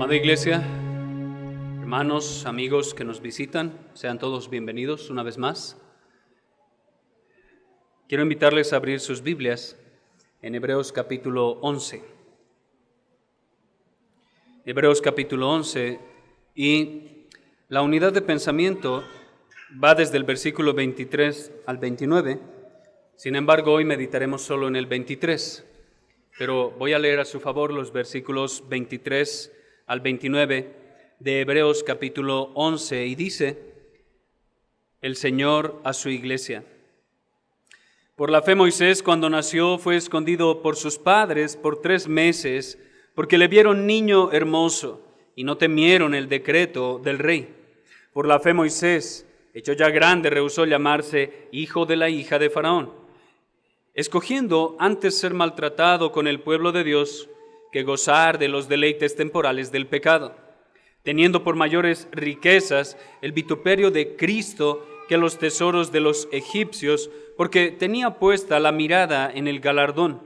Amada Iglesia, hermanos, amigos que nos visitan, sean todos bienvenidos una vez más. Quiero invitarles a abrir sus Biblias en Hebreos capítulo 11. Hebreos capítulo 11, y la unidad de pensamiento va desde el versículo 23 al 29. Sin embargo, hoy meditaremos solo en el 23, pero voy a leer a su favor los versículos 23 al 29 de Hebreos capítulo 11, y dice el Señor a su iglesia: por la fe Moisés, cuando nació, fue escondido por sus padres por 3 meses, porque le vieron niño hermoso y no temieron el decreto del rey. Por la fe Moisés, hecho ya grande, rehusó llamarse hijo de la hija de Faraón, escogiendo antes ser maltratado con el pueblo de Dios que gozar de los deleites temporales del pecado, teniendo por mayores riquezas el vituperio de Cristo que los tesoros de los egipcios, porque tenía puesta la mirada en el galardón.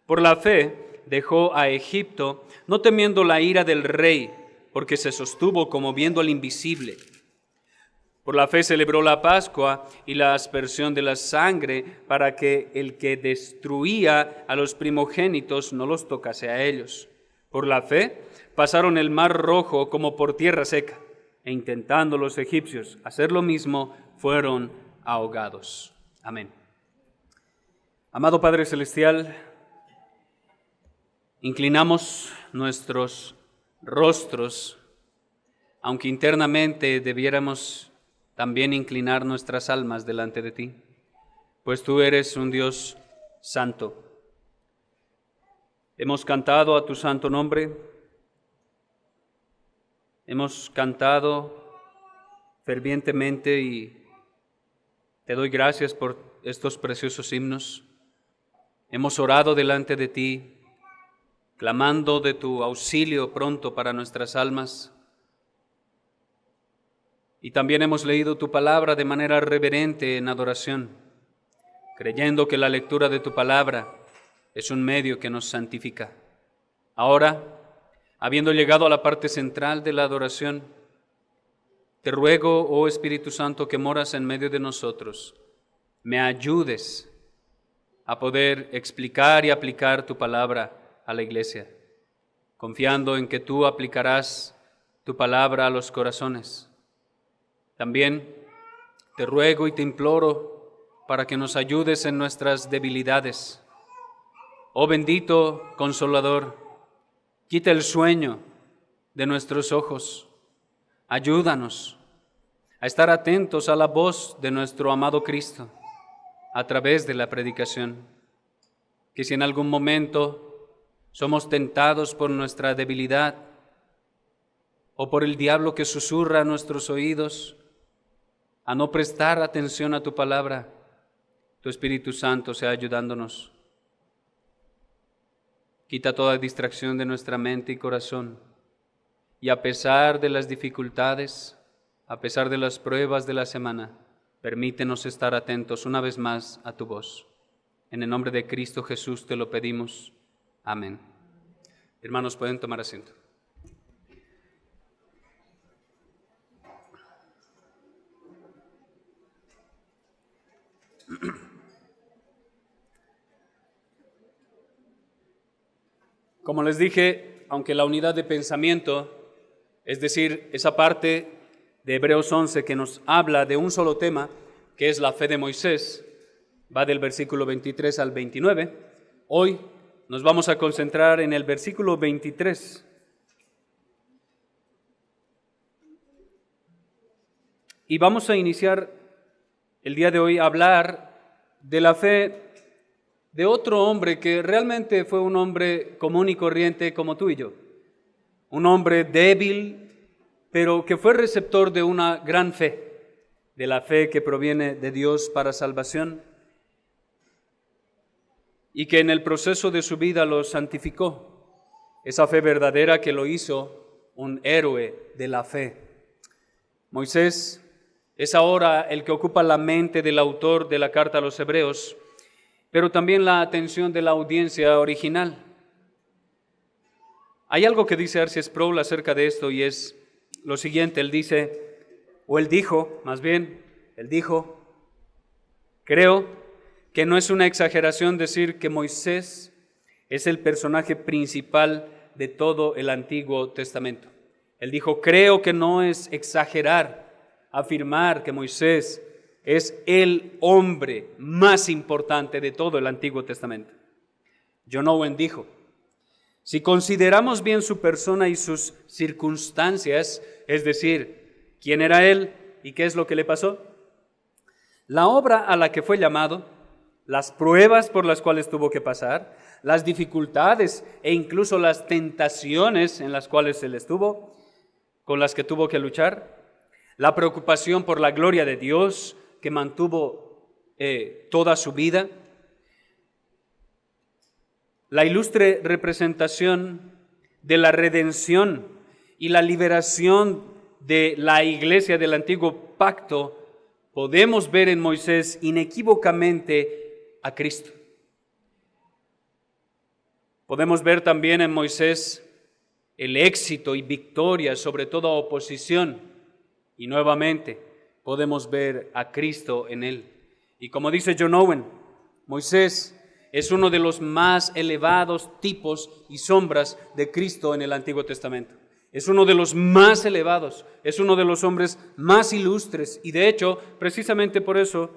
Por la fe dejó a Egipto, no temiendo la ira del rey, porque se sostuvo como viendo al invisible. Por la fe celebró la Pascua y la aspersión de la sangre, para que el que destruía a los primogénitos no los tocase a ellos. Por la fe pasaron el mar Rojo como por tierra seca, e intentando los egipcios hacer lo mismo, fueron ahogados. Amén. Amado Padre Celestial, inclinamos nuestros rostros, aunque internamente debiéramos también inclinar nuestras almas delante de ti, pues tú eres un Dios santo. Hemos cantado a tu santo nombre, hemos cantado fervientemente y te doy gracias por estos preciosos himnos. Hemos orado delante de ti, clamando de tu auxilio pronto para nuestras almas. Y también hemos leído tu palabra de manera reverente en adoración, creyendo que la lectura de tu palabra es un medio que nos santifica. Ahora, habiendo llegado a la parte central de la adoración, te ruego, oh Espíritu Santo, que moras en medio de nosotros, me ayudes a poder explicar y aplicar tu palabra a la iglesia, confiando en que tú aplicarás tu palabra a los corazones. También te ruego y te imploro para que nos ayudes en nuestras debilidades. Oh bendito Consolador, quita el sueño de nuestros ojos. Ayúdanos a estar atentos a la voz de nuestro amado Cristo a través de la predicación. Que si en algún momento somos tentados por nuestra debilidad o por el diablo que susurra a nuestros oídos a no prestar atención a tu palabra, tu Espíritu Santo sea ayudándonos. Quita toda distracción de nuestra mente y corazón, y a pesar de las dificultades, a pesar de las pruebas de la semana, permítenos estar atentos una vez más a tu voz. En el nombre de Cristo Jesús te lo pedimos. Amén. Hermanos, pueden tomar asiento. Como les dije, aunque la unidad de pensamiento, es decir, esa parte de Hebreos 11 que nos habla de un solo tema, que es la fe de Moisés, va del versículo 23 al 29, hoy nos vamos a concentrar en el versículo 23. Y vamos a iniciar el día de hoy a hablar de la fe de otro hombre que realmente fue un hombre común y corriente como tú y yo. Un hombre débil, pero que fue receptor de una gran fe, de la fe que proviene de Dios para salvación, y que en el proceso de su vida lo santificó. Esa fe verdadera que lo hizo un héroe de la fe. Moisés es ahora el que ocupa la mente del autor de la carta a los Hebreos, pero también la atención de la audiencia original. Hay algo que dice R.C. Sproul acerca de esto y es lo siguiente. Él dijo, creo que no es una exageración decir que Moisés es el personaje principal de todo el Antiguo Testamento. Él dijo, creo que no es exagerar afirmar que Moisés es el hombre más importante de todo el Antiguo Testamento. John Owen dijo, si consideramos bien su persona y sus circunstancias, es decir, quién era él y qué es lo que le pasó, la obra a la que fue llamado, las pruebas por las cuales tuvo que pasar, las dificultades e incluso las tentaciones en las cuales él estuvo, con las que tuvo que luchar, la preocupación por la gloria de Dios que mantuvo toda su vida, la ilustre representación de la redención y la liberación de la iglesia del antiguo pacto, podemos ver en Moisés inequívocamente a Cristo. Podemos ver también en Moisés el éxito y victoria sobre toda oposición y nuevamente podemos ver a Cristo en él. Y como dice John Owen, Moisés es uno de los más elevados tipos y sombras de Cristo en el Antiguo Testamento. Es uno de los más elevados, es uno de los hombres más ilustres y de hecho, precisamente por eso,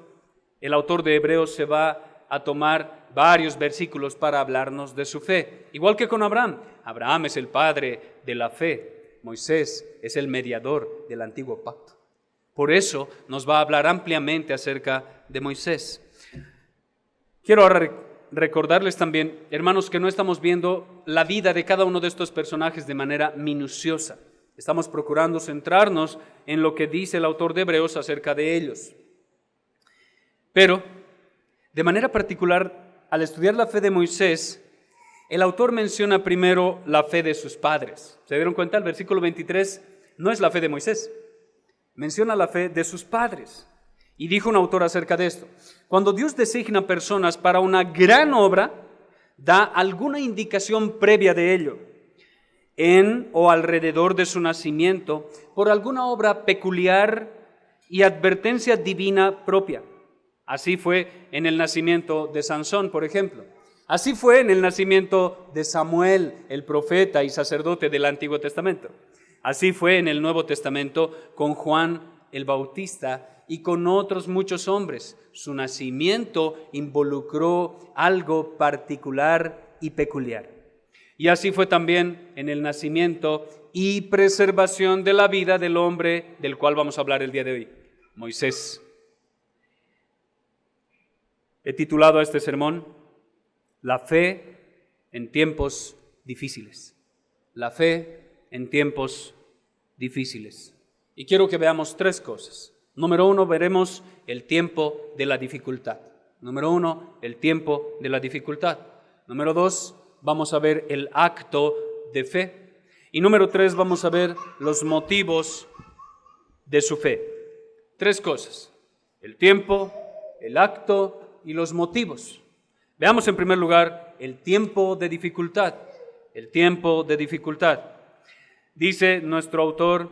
el autor de Hebreos se va a tomar varios versículos para hablarnos de su fe. Igual que con Abraham. Abraham es el padre de la fe. Moisés es el mediador del antiguo pacto. Por eso nos va a hablar ampliamente acerca de Moisés. Quiero ahora recordarles también, hermanos, que no estamos viendo la vida de cada uno de estos personajes de manera minuciosa. Estamos procurando centrarnos en lo que dice el autor de Hebreos acerca de ellos. Pero, de manera particular, al estudiar la fe de Moisés, el autor menciona primero la fe de sus padres. ¿Se dieron cuenta? El versículo 23 no es la fe de Moisés, menciona la fe de sus padres. Y dijo un autor acerca de esto: cuando Dios designa personas para una gran obra, da alguna indicación previa de ello, en o alrededor de su nacimiento, por alguna obra peculiar y advertencia divina propia. Así fue en el nacimiento de Sansón, por ejemplo. Así fue en el nacimiento de Samuel, el profeta y sacerdote del Antiguo Testamento. Así fue en el Nuevo Testamento con Juan el Bautista y con otros muchos hombres. Su nacimiento involucró algo particular y peculiar. Y así fue también en el nacimiento y preservación de la vida del hombre del cual vamos a hablar el día de hoy, Moisés. He titulado a este sermón, La fe en tiempos difíciles. La fe en tiempos difíciles. Y quiero que veamos tres cosas. Número uno, veremos el tiempo de la dificultad. Número uno, el tiempo de la dificultad. Número dos, vamos a ver el acto de fe. Y número tres, vamos a ver los motivos de su fe. Tres cosas: el tiempo, el acto y los motivos. Veamos en primer lugar el tiempo de dificultad. El tiempo de dificultad. Dice nuestro autor,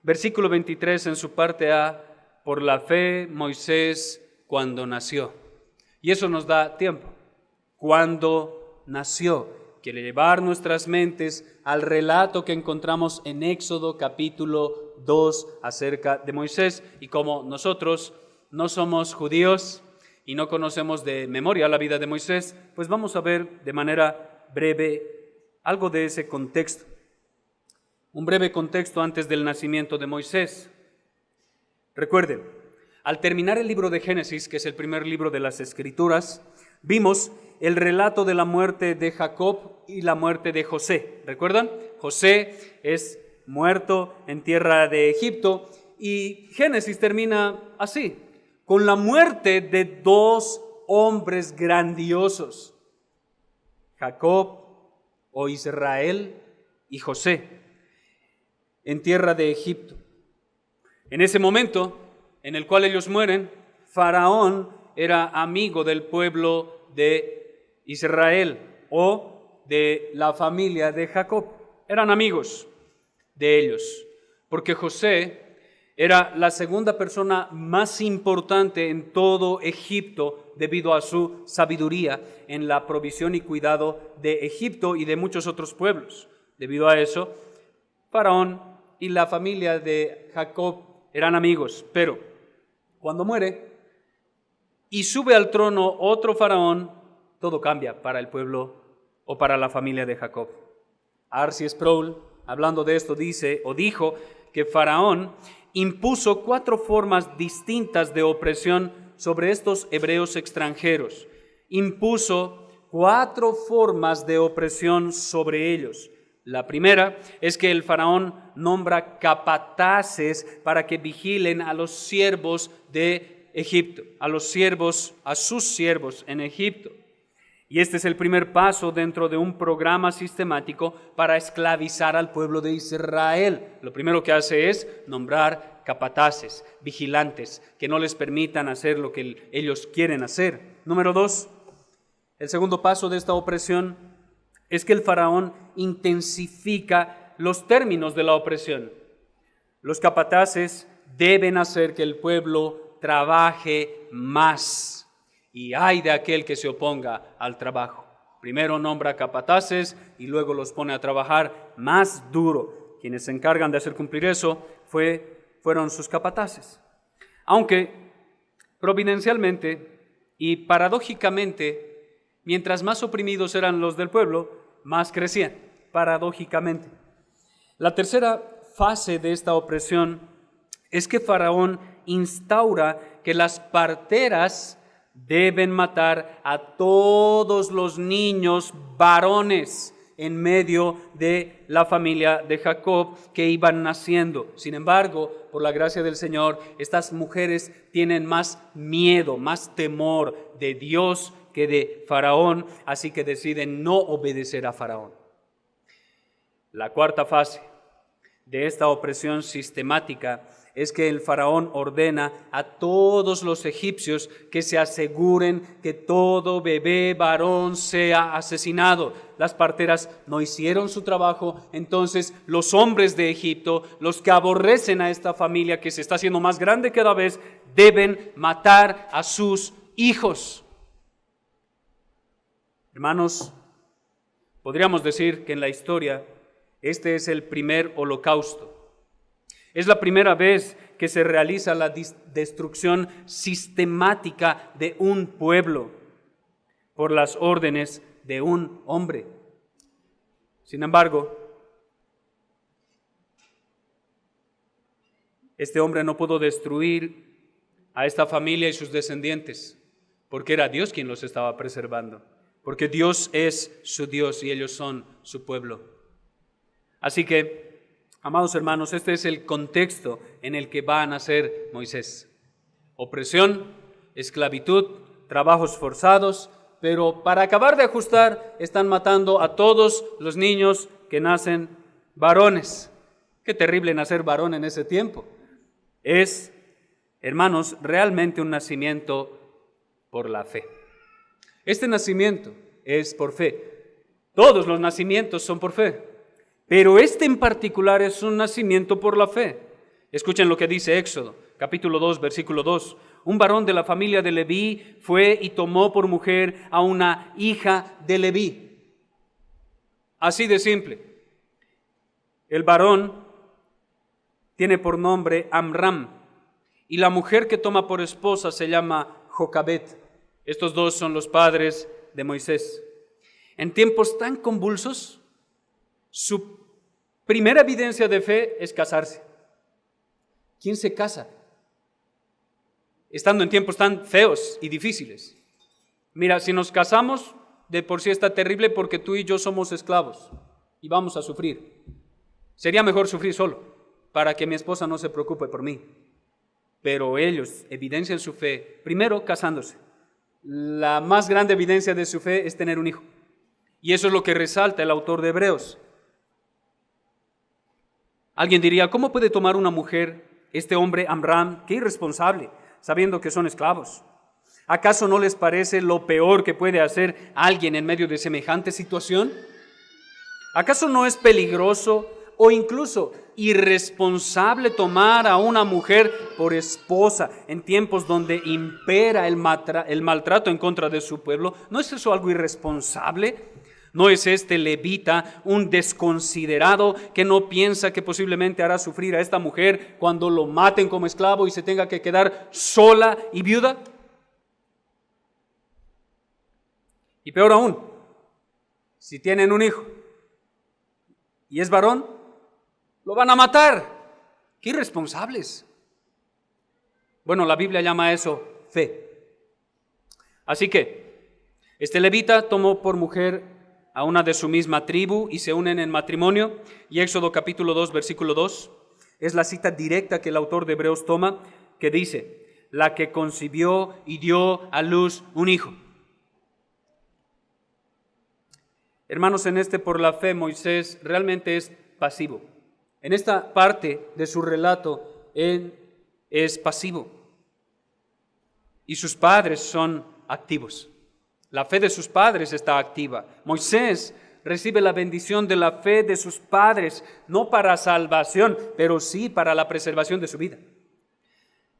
versículo 23 en su parte A, por la fe Moisés cuando nació. Y eso nos da tiempo. Cuando nació. Quiere llevar nuestras mentes al relato que encontramos en Éxodo capítulo 2 acerca de Moisés. Y como nosotros no somos judíos y no conocemos de memoria la vida de Moisés, pues vamos a ver de manera breve algo de ese contexto. Un breve contexto antes del nacimiento de Moisés. Recuerden, al terminar el libro de Génesis, que es el primer libro de las Escrituras, vimos el relato de la muerte de Jacob y la muerte de José. ¿Recuerdan? José es muerto en tierra de Egipto y Génesis termina así, con la muerte de dos hombres grandiosos, Jacob o Israel y José, en tierra de Egipto. En ese momento en el cual ellos mueren, Faraón era amigo del pueblo de Israel o de la familia de Jacob. eran amigos de ellos, porque José era la segunda persona más importante en todo Egipto debido a su sabiduría en la provisión y cuidado de Egipto y de muchos otros pueblos. Debido a eso, Faraón y la familia de Jacob eran amigos, pero cuando muere y sube al trono otro faraón, todo cambia para el pueblo o para la familia de Jacob. R.C. Sproul, hablando de esto, dijo que Faraón impuso 4 formas distintas de opresión sobre estos hebreos extranjeros. Impuso 4 formas de opresión sobre ellos. La primera es que el faraón nombra capataces para que vigilen a los siervos de Egipto, a sus siervos en Egipto. Y este es el primer paso dentro de un programa sistemático para esclavizar al pueblo de Israel. Lo primero que hace es nombrar capataces, vigilantes, que no les permitan hacer lo que ellos quieren hacer. Número 2, el segundo paso de esta opresión es que el faraón intensifica los términos de la opresión. Los capataces deben hacer que el pueblo trabaje más. Y ay de aquel que se oponga al trabajo. Primero nombra capataces y luego los pone a trabajar más duro. Quienes se encargan de hacer cumplir eso fueron sus capataces. Aunque providencialmente y paradójicamente, mientras más oprimidos eran los del pueblo, más crecían, paradójicamente. La tercera fase de esta opresión es que Faraón instaura que las parteras deben matar a todos los niños varones en medio de la familia de Jacob que iban naciendo. Sin embargo, por la gracia del Señor, estas mujeres tienen más miedo, más temor de Dios que de Faraón, así que deciden no obedecer a Faraón. La cuarta fase de esta opresión sistemática es que el faraón ordena a todos los egipcios que se aseguren que todo bebé varón sea asesinado. Las parteras no hicieron su trabajo, entonces los hombres de Egipto, los que aborrecen a esta familia que se está haciendo más grande cada vez, deben matar a sus hijos. Hermanos, podríamos decir que en la historia este es el primer holocausto. Es la primera vez que se realiza la destrucción sistemática de un pueblo por las órdenes de un hombre. Sin embargo, este hombre no pudo destruir a esta familia y sus descendientes, porque era Dios quien los estaba preservando, porque Dios es su Dios y ellos son su pueblo. Así que, amados hermanos, este es el contexto en el que va a nacer Moisés. Opresión, esclavitud, trabajos forzados, pero para acabar de ajustar están matando a todos los niños que nacen varones. Qué terrible nacer varón en ese tiempo. Es, hermanos, realmente un nacimiento por la fe. Este nacimiento es por fe. Todos los nacimientos son por fe. Pero este en particular es un nacimiento por la fe. Escuchen lo que dice Éxodo, capítulo 2, versículo 2. Un varón de la familia de Leví fue y tomó por mujer a una hija de Leví. Así de simple. El varón tiene por nombre Amram y la mujer que toma por esposa se llama Jocabet. Estos dos son los padres de Moisés. En tiempos tan convulsos, su primera evidencia de fe es casarse. ¿Quién se casa? Estando en tiempos tan feos y difíciles. Mira, si nos casamos, de por sí está terrible porque tú y yo somos esclavos y vamos a sufrir. Sería mejor sufrir solo, para que mi esposa no se preocupe por mí. Pero ellos evidencian su fe, primero casándose. La más grande evidencia de su fe es tener un hijo. Y eso es lo que resalta el autor de Hebreos. Alguien diría, ¿cómo puede tomar una mujer, este hombre Amram, qué irresponsable, sabiendo que son esclavos? ¿Acaso no les parece lo peor que puede hacer alguien en medio de semejante situación? ¿Acaso no es peligroso o incluso irresponsable tomar a una mujer por esposa en tiempos donde impera el maltrato en contra de su pueblo? ¿No es eso algo irresponsable? ¿No es este levita un desconsiderado que no piensa que posiblemente hará sufrir a esta mujer cuando lo maten como esclavo y se tenga que quedar sola y viuda? Y peor aún, si tienen un hijo y es varón, lo van a matar. ¡Qué irresponsables! Bueno, la Biblia llama a eso fe. Así que este levita tomó por mujer a una de su misma tribu y se unen en matrimonio. Y Éxodo capítulo 2, versículo 2, es la cita directa que el autor de Hebreos toma, que dice: la que concibió y dio a luz un hijo. Hermanos, en por la fe, Moisés realmente es pasivo. En esta parte de su relato, él es pasivo. Y sus padres son activos. La fe de sus padres está activa. Moisés recibe la bendición de la fe de sus padres, no para salvación, pero sí para la preservación de su vida.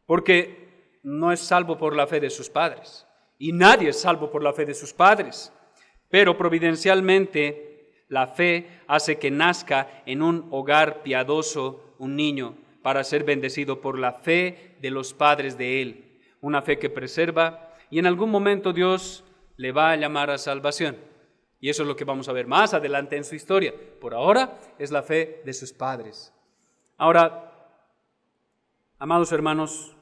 Porque no es salvo por la fe de sus padres. Y nadie es salvo por la fe de sus padres. Pero providencialmente la fe hace que nazca en un hogar piadoso un niño para ser bendecido por la fe de los padres de él. Una fe que preserva y en algún momento Dios le va a llamar a salvación. Y eso es lo que vamos a ver más adelante en su historia. Por ahora es la fe de sus padres. Ahora, amados hermanos,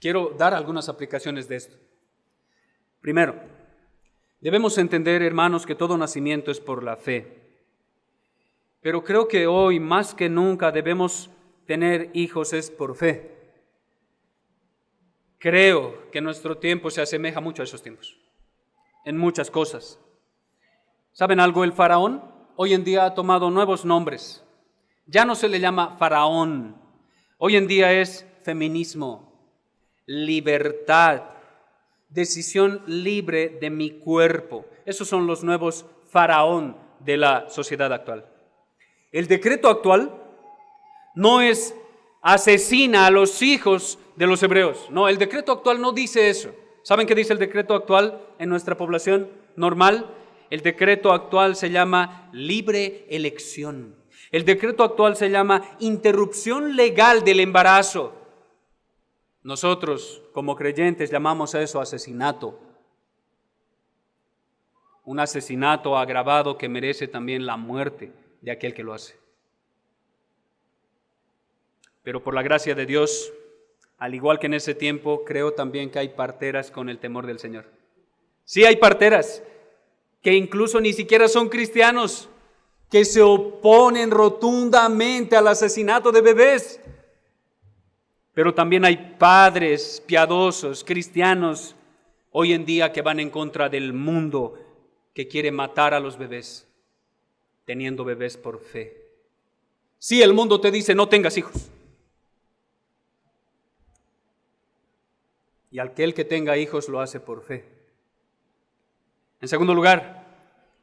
quiero dar algunas aplicaciones de esto. Primero, debemos entender, hermanos, que todo nacimiento es por la fe. Pero creo que hoy, más que nunca, debemos tener hijos es por fe. Creo que nuestro tiempo se asemeja mucho a esos tiempos, en muchas cosas. ¿Saben algo? El faraón hoy en día ha tomado nuevos nombres. Ya no se le llama faraón. Hoy en día es feminismo, libertad, decisión libre de mi cuerpo. Esos son los nuevos faraón de la sociedad actual. El decreto actual no es asesina a los hijos de los hebreos. No, el decreto actual no dice eso. ¿Saben qué dice el decreto actual en nuestra población normal? El decreto actual se llama libre elección. El decreto actual se llama interrupción legal del embarazo. Nosotros, como creyentes, llamamos a eso asesinato. Un asesinato agravado que merece también la muerte de aquel que lo hace. Pero por la gracia de Dios, al igual que en ese tiempo, creo también que hay parteras con el temor del Señor. Sí, hay parteras que incluso ni siquiera son cristianos, que se oponen rotundamente al asesinato de bebés. Pero también hay padres piadosos, cristianos, hoy en día que van en contra del mundo, que quiere matar a los bebés, teniendo bebés por fe. Sí, el mundo te dice no tengas hijos. Y aquel que tenga hijos lo hace por fe. En segundo lugar,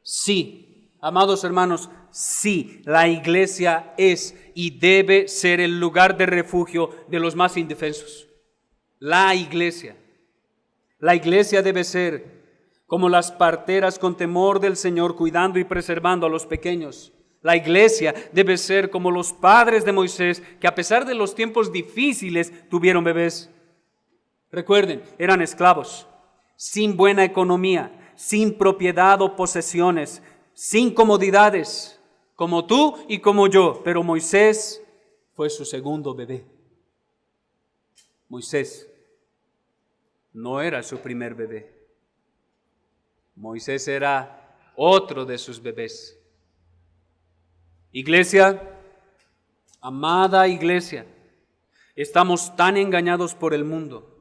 sí, amados hermanos, sí, la iglesia es y debe ser el lugar de refugio de los más indefensos. La iglesia debe ser como las parteras con temor del Señor, cuidando y preservando a los pequeños. La iglesia debe ser como los padres de Moisés, que a pesar de los tiempos difíciles tuvieron bebés. Recuerden, eran esclavos, sin buena economía, sin propiedad o posesiones, sin comodidades, como tú y como yo. Pero Moisés fue su segundo bebé. Moisés no era su primer bebé. Moisés era otro de sus bebés. Iglesia, amada iglesia, estamos tan engañados por el mundo.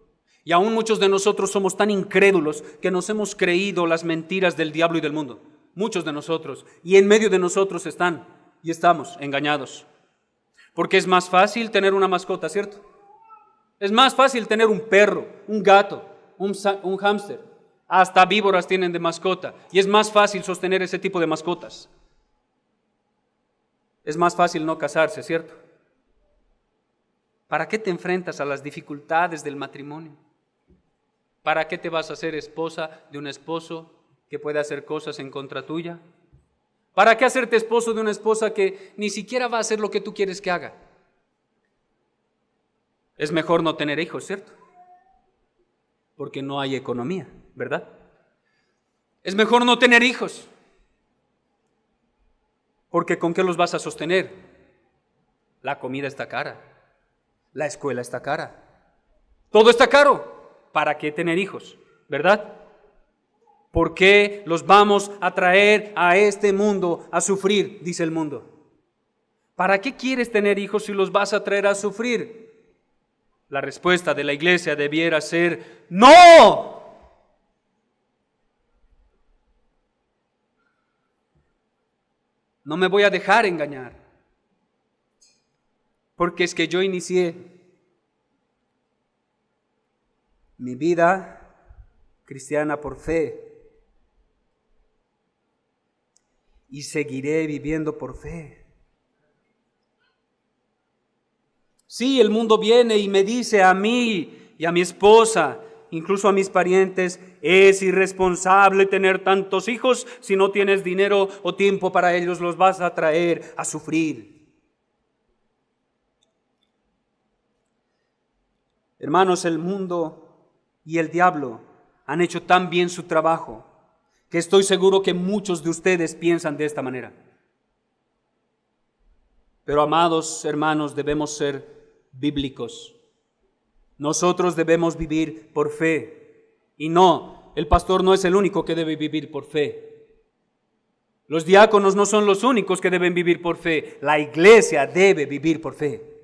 Y aún muchos de nosotros somos tan incrédulos que nos hemos creído las mentiras del diablo y del mundo. Muchos de nosotros. Y en medio de nosotros están y estamos engañados. Porque es más fácil tener una mascota, ¿cierto? Es más fácil tener un perro, un gato, un hámster. Hasta víboras tienen de mascota. Y es más fácil sostener ese tipo de mascotas. Es más fácil no casarse, ¿cierto? ¿Para qué te enfrentas a las dificultades del matrimonio? ¿Para qué te vas a hacer esposa de un esposo que puede hacer cosas en contra tuya? ¿Para qué hacerte esposo de una esposa que ni siquiera va a hacer lo que tú quieres que haga? Es mejor no tener hijos, ¿cierto? Porque no hay economía, ¿verdad? Es mejor no tener hijos. Porque ¿con qué los vas a sostener? La comida está cara, la escuela está cara, todo está caro. ¿Para qué tener hijos? ¿Verdad? ¿Por qué los vamos a traer a este mundo a sufrir? Dice el mundo. ¿Para qué quieres tener hijos si los vas a traer a sufrir? La respuesta de la iglesia debiera ser ¡no! No me voy a dejar engañar. Porque es que yo inicié mi vida cristiana por fe y seguiré viviendo por fe. Sí, el mundo viene y me dice a mí y a mi esposa, incluso a mis parientes, es irresponsable tener tantos hijos. Si no tienes dinero o tiempo para ellos, los vas a traer a sufrir. Hermanos, el mundo y el diablo han hecho tan bien su trabajo que estoy seguro que muchos de ustedes piensan de esta manera. Pero amados hermanos, debemos ser bíblicos. Nosotros debemos vivir por fe. Y no, el pastor no es el único que debe vivir por fe. Los diáconos no son los únicos que deben vivir por fe. La iglesia debe vivir por fe.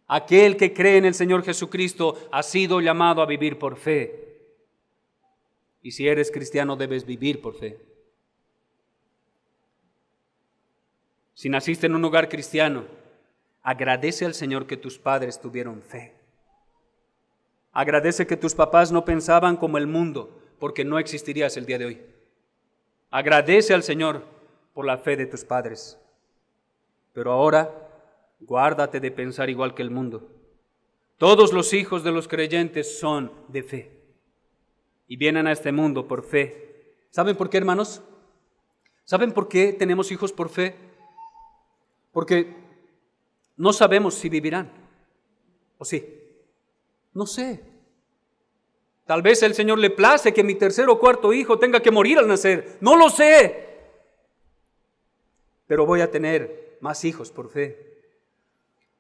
Aquel que cree en el Señor Jesucristo ha sido llamado a vivir por fe. Y si eres cristiano, debes vivir por fe. Si naciste en un hogar cristiano, agradece al Señor que tus padres tuvieron fe. Agradece que tus papás no pensaban como el mundo, porque no existirías el día de hoy. Agradece al Señor por la fe de tus padres. Pero ahora, guárdate de pensar igual que el mundo. Todos los hijos de los creyentes son de fe y vienen a este mundo por fe. ¿Saben por qué, hermanos? ¿Saben por qué tenemos hijos por fe? Porque no sabemos si vivirán. ¿O sí? No sé. Tal vez el Señor le place que mi tercer o cuarto hijo tenga que morir al nacer. No lo sé. Pero voy a tener más hijos por fe.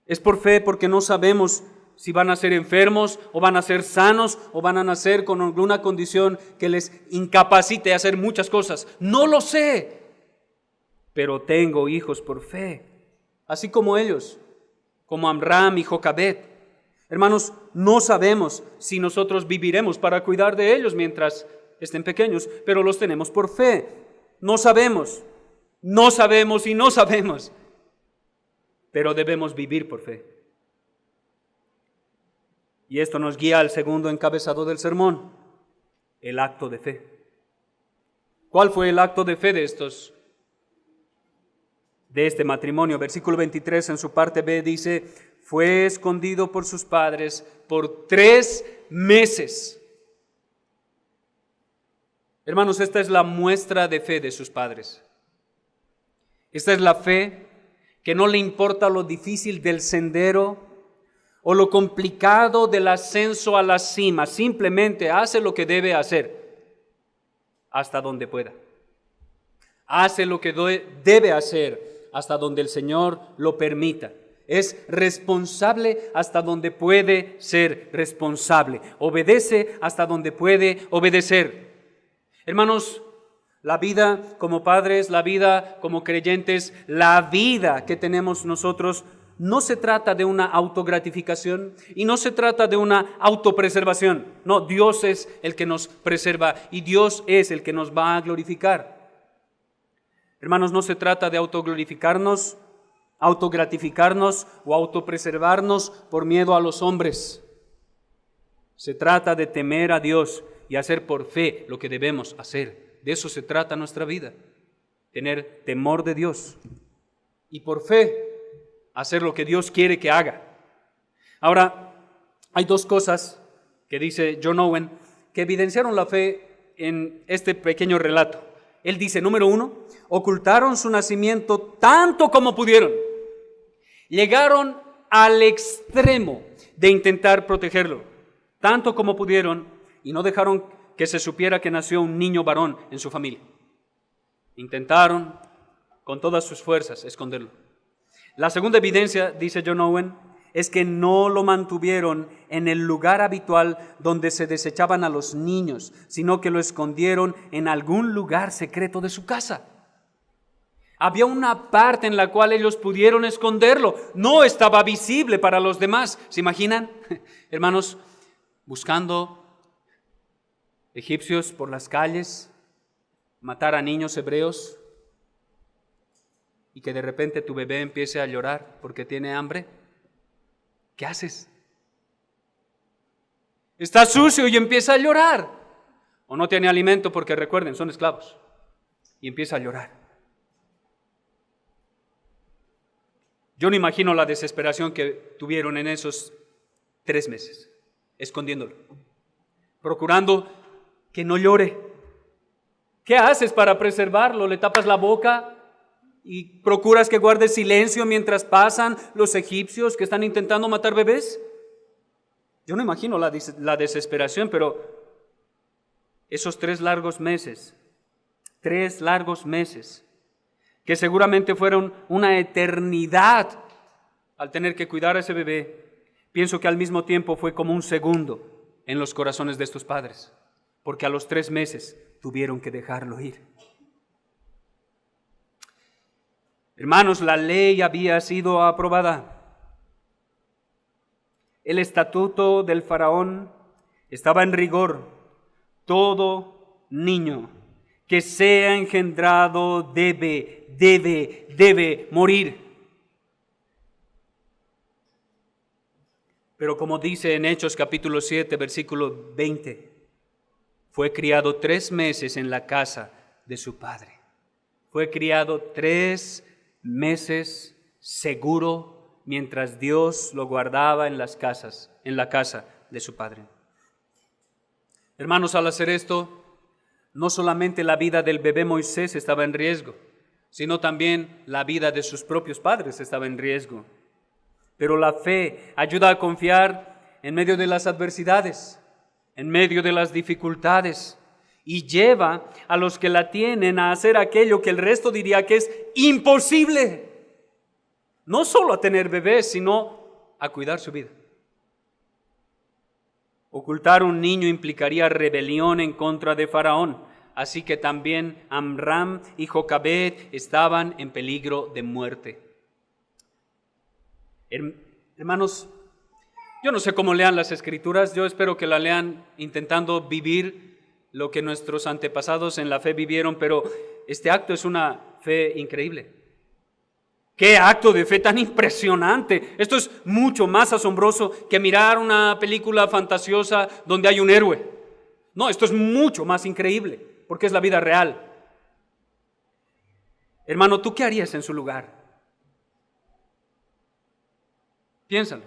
Es por fe porque no sabemos si van a ser enfermos o van a ser sanos o van a nacer con alguna condición que les incapacite a hacer muchas cosas. No lo sé, pero tengo hijos por fe, así como ellos, como Amram y Jocabed. Hermanos, no sabemos si nosotros viviremos para cuidar de ellos mientras estén pequeños, pero los tenemos por fe. No sabemos y no sabemos. Pero debemos vivir por fe. Y esto nos guía al segundo encabezado del sermón, el acto de fe. ¿Cuál fue el acto de fe de este matrimonio? Versículo 23 en su parte B dice, fue escondido por sus padres por 3 meses. Hermanos, esta es la muestra de fe de sus padres. Esta es la fe que no le importa lo difícil del sendero o lo complicado del ascenso a la cima, simplemente hace lo que debe hacer hasta donde pueda. Hace lo que debe hacer hasta donde el Señor lo permita. Es responsable hasta donde puede ser responsable. Obedece hasta donde puede obedecer. Hermanos, la vida como padres, la vida como creyentes, la vida que tenemos nosotros, no se trata de una autogratificación y no se trata de una autopreservación. No, Dios es el que nos preserva y Dios es el que nos va a glorificar. Hermanos, no se trata de autoglorificarnos, autogratificarnos o autopreservarnos por miedo a los hombres. Se trata de temer a Dios y hacer por fe lo que debemos hacer. De eso se trata nuestra vida, tener temor de Dios y por fe hacer lo que Dios quiere que haga. Ahora, hay dos cosas que dice John Owen que evidenciaron la fe en este pequeño relato. Él dice, número 1, ocultaron su nacimiento tanto como pudieron. Llegaron al extremo de intentar protegerlo, tanto como pudieron, y no dejaron que se supiera que nació un niño varón en su familia. Intentaron con todas sus fuerzas esconderlo. La segunda evidencia, dice John Owen, es que no lo mantuvieron en el lugar habitual donde se desechaban a los niños, sino que lo escondieron en algún lugar secreto de su casa. Había una parte en la cual ellos pudieron esconderlo, no estaba visible para los demás. ¿Se imaginan, hermanos, buscando egipcios por las calles, matar a niños hebreos y que de repente tu bebé empiece a llorar porque tiene hambre? ¿Qué haces? Está sucio y empieza a llorar. O no tiene alimento porque recuerden, son esclavos. Y empieza a llorar. Yo no imagino la desesperación que tuvieron en esos 3 meses, escondiéndolo, procurando que no llore. ¿Qué haces para preservarlo? ¿Le tapas la boca y procuras que guarde silencio mientras pasan los egipcios que están intentando matar bebés? Yo no imagino la desesperación, pero esos 3 largos meses, que seguramente fueron una eternidad al tener que cuidar a ese bebé, pienso que al mismo tiempo fue como un segundo en los corazones de estos padres, porque a los 3 meses tuvieron que dejarlo ir. Hermanos, la ley había sido aprobada. El estatuto del faraón estaba en rigor. Todo niño que sea engendrado debe morir. Pero como dice en Hechos capítulo 7, versículo 20, fue criado 3 meses en la casa de su padre. Fue criado 3 meses seguro mientras Dios lo guardaba en la casa de su padre. Hermanos, al hacer esto, no solamente la vida del bebé Moisés estaba en riesgo, sino también la vida de sus propios padres estaba en riesgo. Pero la fe ayuda a confiar en medio de las adversidades, en medio de las dificultades, y lleva a los que la tienen a hacer aquello que el resto diría que es imposible. No solo a tener bebés, sino a cuidar su vida. Ocultar un niño implicaría rebelión en contra de Faraón, así que también Amram y Jocabed estaban en peligro de muerte. Hermanos, yo no sé cómo lean las Escrituras, yo espero que la lean intentando vivir lo que nuestros antepasados en la fe vivieron, pero este acto es una fe increíble. ¡Qué acto de fe tan impresionante! Esto es mucho más asombroso que mirar una película fantasiosa donde hay un héroe. No, esto es mucho más increíble, porque es la vida real. Hermano, ¿tú qué harías en su lugar? Piénsalo.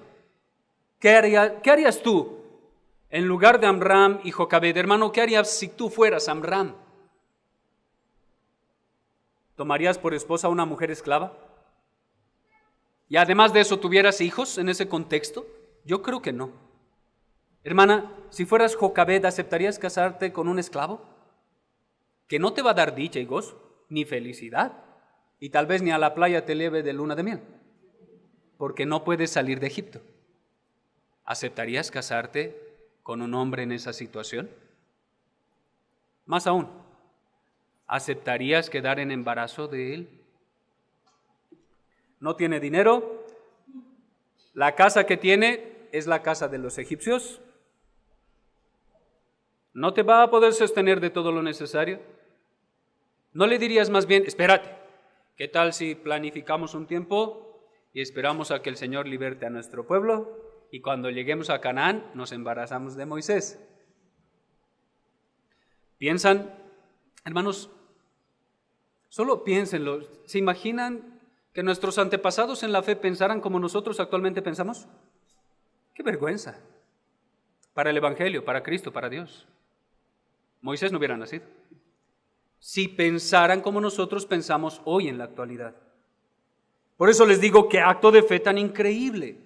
¿Qué harías tú en lugar de Amram y Jocabed? Hermano, ¿qué harías si tú fueras Amram? ¿Tomarías por esposa a una mujer esclava? Y además de eso, ¿tuvieras hijos en ese contexto? Yo creo que no. Hermana, si fueras Jocabed, ¿aceptarías casarte con un esclavo? Que no te va a dar dicha y gozo, ni felicidad, y tal vez ni a la playa te lleve de luna de miel, porque no puedes salir de Egipto. ¿Aceptarías casarte con un hombre en esa situación? Más aún, ¿aceptarías quedar en embarazo de él? No tiene dinero, la casa que tiene es la casa de los egipcios, no te va a poder sostener de todo lo necesario. ¿No le dirías más bien, espérate, qué tal si planificamos un tiempo y esperamos a que el Señor liberte a nuestro pueblo y cuando lleguemos a Canaán nos embarazamos de Moisés? ¿Piensan, hermanos? Solo piénsenlo. ¿Se imaginan que nuestros antepasados en la fe pensaran como nosotros actualmente pensamos? ¡Qué vergüenza! Para el Evangelio, para Cristo, para Dios. Moisés no hubiera nacido. Si pensaran como nosotros pensamos hoy en la actualidad. Por eso les digo, qué acto de fe tan increíble.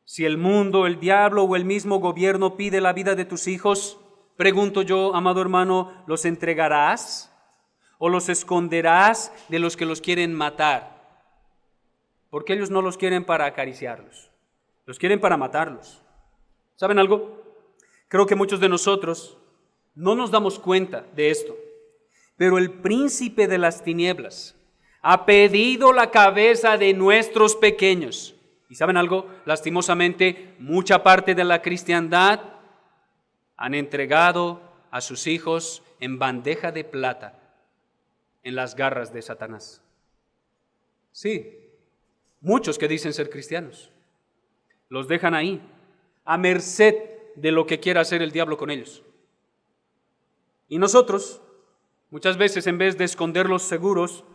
Si el mundo, el diablo o el mismo gobierno pide la vida de tus hijos, pregunto yo, amado hermano, ¿los entregarás o los esconderás de los que los quieren matar? Porque ellos no los quieren para acariciarlos, los quieren para matarlos. ¿Saben algo? Creo que muchos de nosotros no nos damos cuenta de esto, pero el príncipe de las tinieblas ha pedido la cabeza de nuestros pequeños. ¿Y saben algo? Lastimosamente, mucha parte de la cristiandad han entregado a sus hijos en bandeja de plata en las garras de Satanás. Sí, muchos que dicen ser cristianos los dejan ahí, a merced de lo que quiera hacer el diablo con ellos. Y nosotros, muchas veces en vez de esconderlos seguros,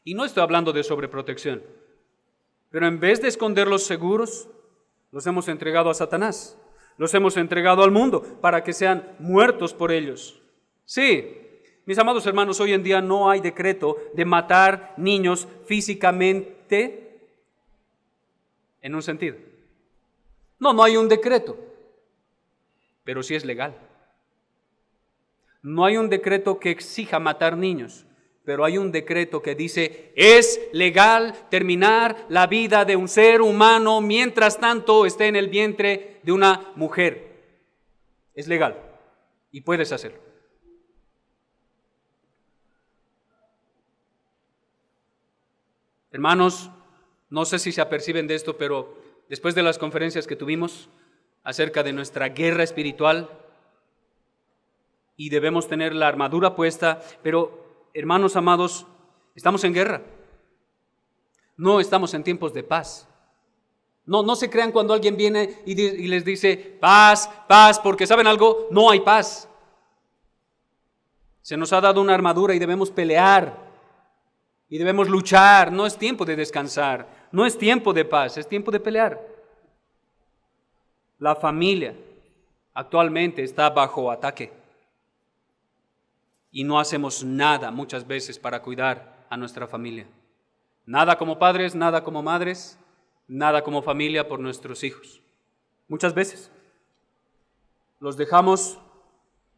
y no estoy hablando de sobreprotección, pero en vez de esconderlos seguros, los hemos entregado a Satanás, los hemos entregado al mundo para que sean muertos por ellos. Sí, mis amados hermanos, hoy en día no hay decreto de matar niños físicamente en un sentido. No hay un decreto, pero sí es legal. No hay un decreto que exija matar niños, pero hay un decreto que dice, es legal terminar la vida de un ser humano mientras tanto esté en el vientre de una mujer. Es legal y puedes hacerlo. Hermanos, no sé si se aperciben de esto, pero después de las conferencias que tuvimos acerca de nuestra guerra espiritual, y debemos tener la armadura puesta, pero hermanos amados, estamos en guerra. No estamos en tiempos de paz. No se crean cuando alguien viene y les dice paz, paz, porque ¿saben algo? No hay paz. Se nos ha dado una armadura y debemos pelear y debemos luchar. No es tiempo de descansar, no es tiempo de paz, es tiempo de pelear. La familia actualmente está bajo ataque. Y no hacemos nada muchas veces para cuidar a nuestra familia. Nada como padres, nada como madres, nada como familia por nuestros hijos. Muchas veces los dejamos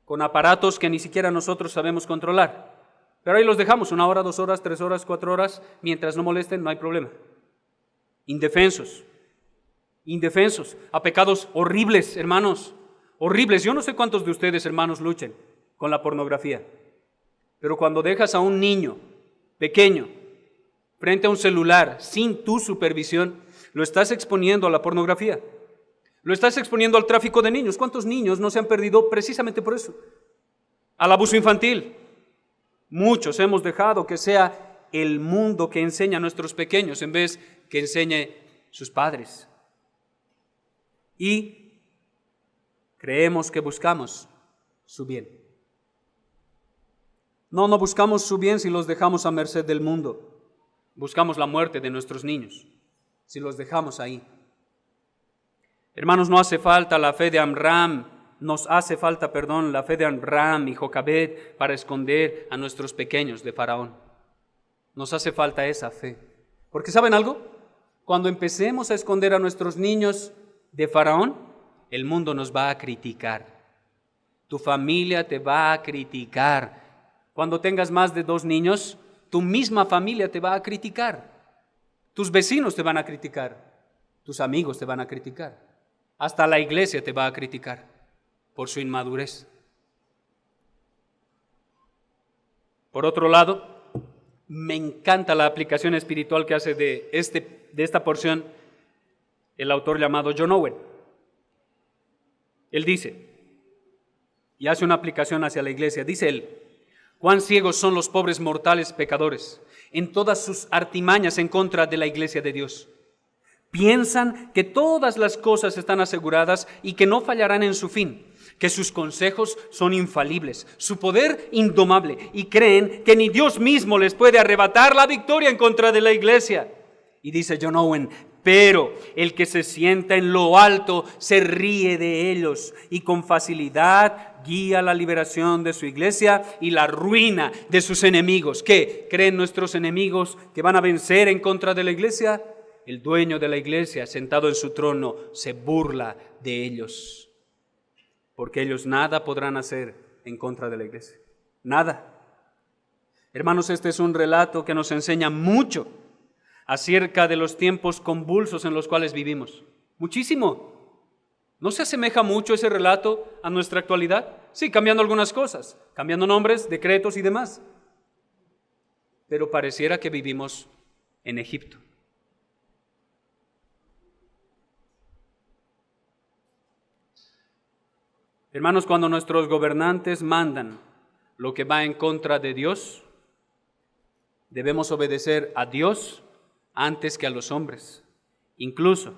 con aparatos que ni siquiera nosotros sabemos controlar. Pero ahí los dejamos 1 hora, 2 horas, 3 horas, 4 horas, mientras no molesten, no hay problema. Indefensos a pecados horribles, hermanos, horribles. Yo no sé cuántos de ustedes, hermanos, luchen con la pornografía. Pero cuando dejas a un niño pequeño frente a un celular sin tu supervisión, lo estás exponiendo a la pornografía. Lo estás exponiendo al tráfico de niños. ¿Cuántos niños no se han perdido precisamente por eso? Al abuso infantil. Muchos hemos dejado que sea el mundo que enseña a nuestros pequeños en vez que enseñe sus padres. Y creemos que buscamos su bien. No buscamos su bien si los dejamos a merced del mundo. Buscamos la muerte de nuestros niños si los dejamos ahí. Hermanos, nos hace falta la fe de Amram y Jocabed para esconder a nuestros pequeños de Faraón. Nos hace falta esa fe. Porque ¿saben algo? Cuando empecemos a esconder a nuestros niños de Faraón, el mundo nos va a criticar. Tu familia te va a criticar. Cuando tengas más de 2 niños, tu misma familia te va a criticar. Tus vecinos te van a criticar. Tus amigos te van a criticar. Hasta la iglesia te va a criticar por su inmadurez. Por otro lado, me encanta la aplicación espiritual que hace de esta porción el autor llamado John Owen. Él dice, y hace una aplicación hacia la iglesia, dice él: cuán ciegos son los pobres mortales pecadores en todas sus artimañas en contra de la iglesia de Dios. Piensan que todas las cosas están aseguradas y que no fallarán en su fin. que sus consejos son infalibles, su poder indomable, y creen que ni Dios mismo les puede arrebatar la victoria en contra de la iglesia. Y dice John Owen: pero el que se sienta en lo alto se ríe de ellos y con facilidad guía la liberación de su iglesia y la ruina de sus enemigos. ¿Qué? ¿Creen nuestros enemigos que van a vencer en contra de la iglesia? El dueño de la iglesia, sentado en su trono, se burla de ellos, porque ellos nada podrán hacer en contra de la iglesia. Nada. Hermanos, este es un relato que nos enseña mucho acerca de los tiempos convulsos en los cuales vivimos. Muchísimo. ¿No se asemeja mucho ese relato a nuestra actualidad? Sí, cambiando algunas cosas, cambiando nombres, decretos y demás. Pero pareciera que vivimos en Egipto. Hermanos, cuando nuestros gobernantes mandan lo que va en contra de Dios, debemos obedecer a Dios antes que a los hombres. Incluso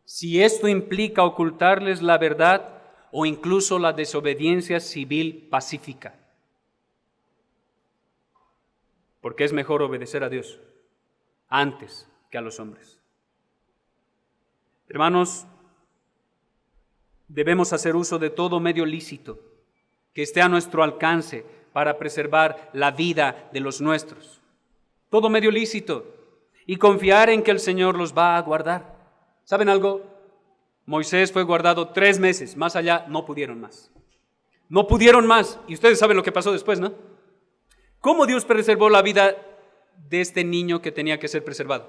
si esto implica ocultarles la verdad o incluso la desobediencia civil pacífica. Porque es mejor obedecer a Dios antes que a los hombres. Hermanos, debemos hacer uso de todo medio lícito que esté a nuestro alcance para preservar la vida de los nuestros. Todo medio lícito, y confiar en que el Señor los va a guardar. ¿Saben algo? Moisés fue guardado 3 meses, más allá no pudieron más. No pudieron más, y ustedes saben lo que pasó después, ¿no? ¿Cómo Dios preservó la vida de este niño que tenía que ser preservado?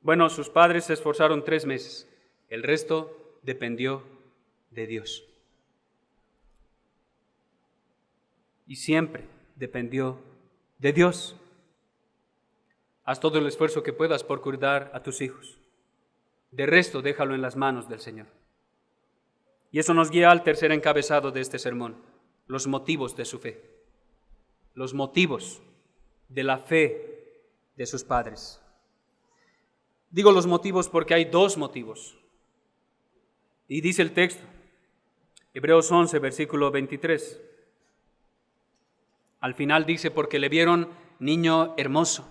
Bueno, sus padres se esforzaron 3 meses, el resto dependió de Dios. Y siempre dependió de Dios. Haz todo el esfuerzo que puedas por cuidar a tus hijos. De resto, déjalo en las manos del Señor. Y eso nos guía al tercer encabezado de este sermón: los motivos de su fe. Los motivos de la fe de sus padres. Digo los motivos porque hay 2 motivos. Y dice el texto, Hebreos 11, versículo 23. Al final dice: porque le vieron niño hermoso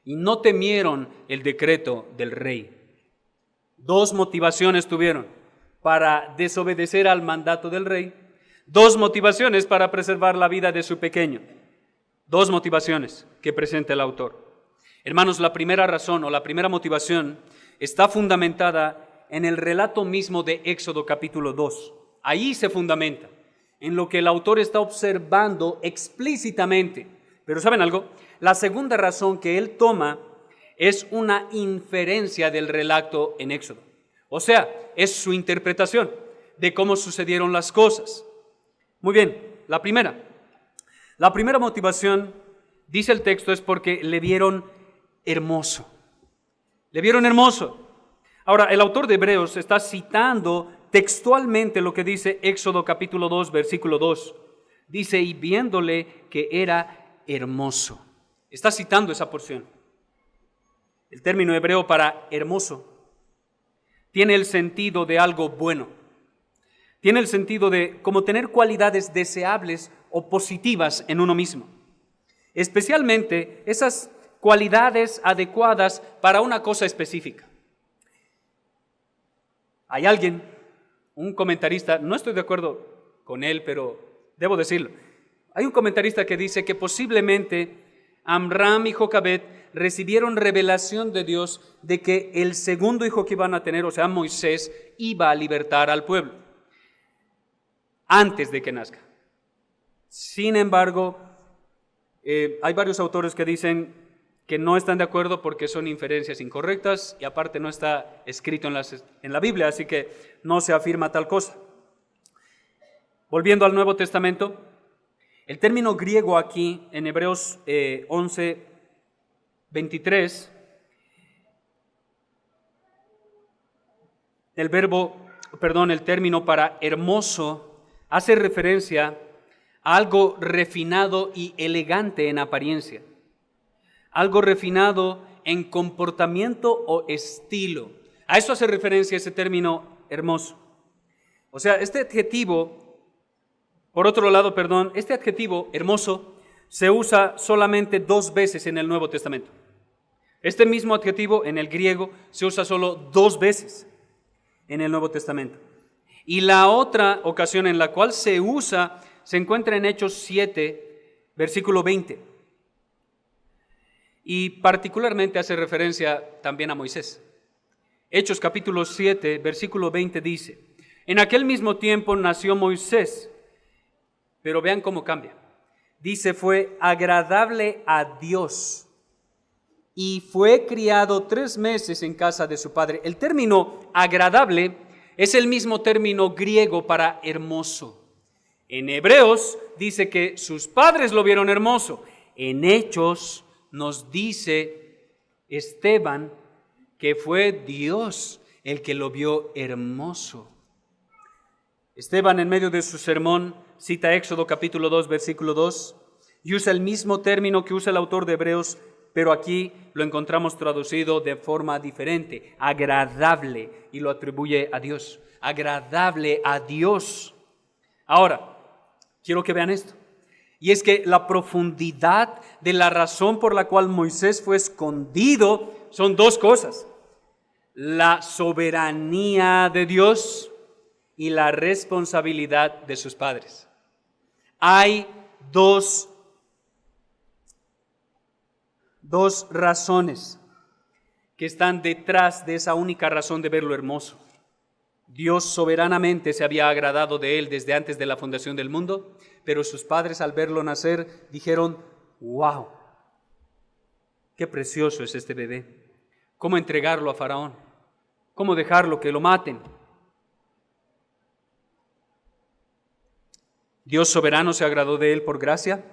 y no temieron el decreto del rey. 2 motivaciones tuvieron para desobedecer al mandato del rey. 2 motivaciones para preservar la vida de su pequeño. 2 motivaciones que presenta el autor. Hermanos, la primera razón o la primera motivación está fundamentada en el relato mismo de Éxodo capítulo 2. Ahí se fundamenta en lo que el autor está observando explícitamente. Pero ¿saben algo? La segunda razón que él toma es una inferencia del relato en Éxodo. O sea, es su interpretación de cómo sucedieron las cosas. Muy bien, la primera motivación, dice el texto, es porque le vieron hermoso. Le vieron hermoso. Ahora, el autor de Hebreos está citando textualmente lo que dice Éxodo capítulo 2, versículo 2. Dice: y viéndole que era hermoso. Está citando esa porción. El término hebreo para hermoso tiene el sentido de algo bueno. Tiene el sentido de como tener cualidades deseables o positivas en uno mismo. Especialmente esas cualidades adecuadas para una cosa específica. Hay alguien, un comentarista, no estoy de acuerdo con él, pero debo decirlo. Hay un comentarista que dice que posiblemente Amram y Jocabed recibieron revelación de Dios de que el segundo hijo que iban a tener, o sea, Moisés, iba a libertar al pueblo antes de que nazca. Sin embargo, hay varios autores que dicen que no están de acuerdo porque son inferencias incorrectas y aparte no está escrito en la Biblia, así que no se afirma tal cosa. Volviendo al Nuevo Testamento, el término griego aquí en Hebreos 11, 23, el término para hermoso hace referencia a algo refinado y elegante en apariencia, algo refinado en comportamiento o estilo. A eso hace referencia ese término hermoso. O sea, este adjetivo, por otro lado, perdón, este adjetivo hermoso se usa solamente 2 veces en el Nuevo Testamento. Este mismo adjetivo en el griego se usa solo 2 veces en el Nuevo Testamento. Y la otra ocasión en la cual se usa se encuentra en Hechos 7, versículo 20. Y particularmente hace referencia también a Moisés. Hechos capítulo 7, versículo 20 dice: en aquel mismo tiempo nació Moisés, pero vean cómo cambia. Dice, fue agradable a Dios y fue criado 3 meses en casa de su padre. El término agradable es el mismo término griego para hermoso. En Hebreos dice que sus padres lo vieron hermoso. En Hechos nos dice Esteban que fue Dios el que lo vio hermoso. Esteban, en medio de su sermón, cita Éxodo capítulo 2, versículo 2, y usa el mismo término que usa el autor de Hebreos, pero aquí lo encontramos traducido de forma diferente, agradable, y lo atribuye a Dios. Agradable a Dios. Ahora, quiero que vean esto. Y es que la profundidad de la razón por la cual Moisés fue escondido son 2 cosas: la soberanía de Dios y la responsabilidad de sus padres. Hay dos razones que están detrás de esa única razón de verlo hermoso. Dios soberanamente se había agradado de él desde antes de la fundación del mundo, pero sus padres al verlo nacer dijeron: ¡wow! ¡Qué precioso es este bebé! ¿Cómo entregarlo a Faraón? ¿Cómo dejarlo que lo maten? Dios soberano se agradó de él por gracia,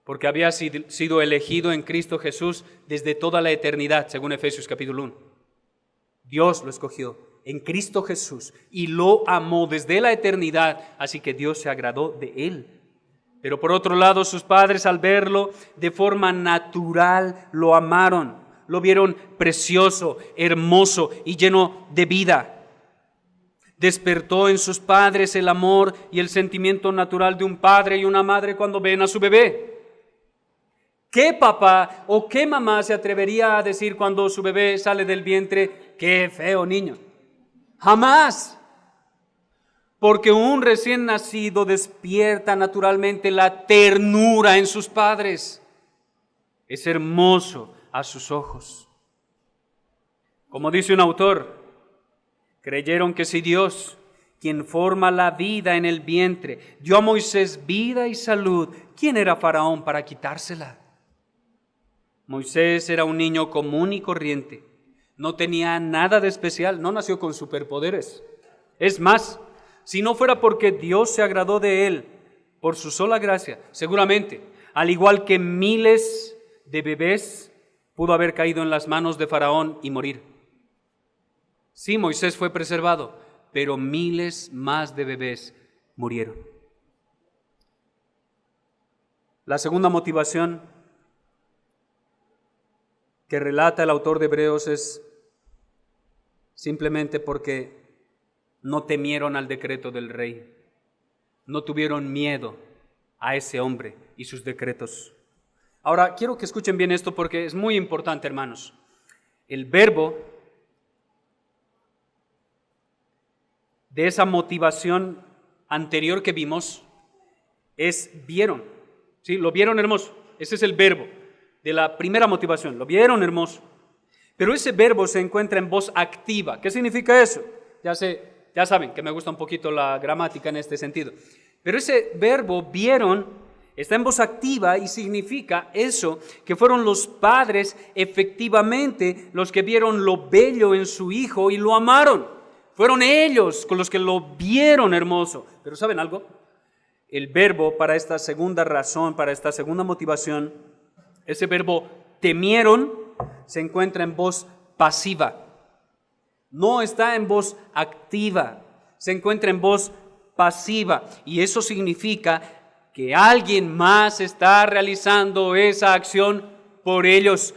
porque había sido elegido en Cristo Jesús desde toda la eternidad, según Efesios capítulo 1. Dios lo escogió en Cristo Jesús y lo amó desde la eternidad, así que Dios se agradó de él. Pero por otro lado, sus padres al verlo de forma natural lo amaron, lo vieron precioso, hermoso y lleno de vida. Despertó en sus padres el amor y el sentimiento natural de un padre y una madre cuando ven a su bebé. ¿Qué papá o qué mamá se atrevería a decir cuando su bebé sale del vientre: qué feo niño? Jamás. Porque un recién nacido despierta naturalmente la ternura en sus padres. Es hermoso a sus ojos. Como dice un autor, creyeron que si Dios, quien forma la vida en el vientre, dio a Moisés vida y salud, ¿quién era Faraón para quitársela? Moisés era un niño común y corriente. No tenía nada de especial, no nació con superpoderes. Es más, si no fuera porque Dios se agradó de él por su sola gracia, seguramente, al igual que miles de bebés, pudo haber caído en las manos de Faraón y morir. Sí, Moisés fue preservado, pero miles más de bebés murieron. La segunda motivación que relata el autor de Hebreos es simplemente porque no temieron al decreto del rey, no tuvieron miedo a ese hombre y sus decretos. Ahora, quiero que escuchen bien esto porque es muy importante, hermanos. El verbo de esa motivación anterior que vimos es vieron. ¿Sí? Lo vieron hermoso. Ese es el verbo de la primera motivación. Lo vieron hermoso. Pero ese verbo se encuentra en voz activa. ¿Qué significa eso? Ya saben que me gusta un poquito la gramática en este sentido. Pero ese verbo vieron está en voz activa y significa eso, que fueron los padres efectivamente los que vieron lo bello en su hijo y lo amaron. Fueron ellos con los que lo vieron hermoso. Pero ¿saben algo? El verbo para esta segunda razón, para esta segunda motivación, ese verbo temieron, se encuentra en voz pasiva. No está en voz activa, se encuentra en voz pasiva. Y eso significa que alguien más está realizando esa acción por ellos.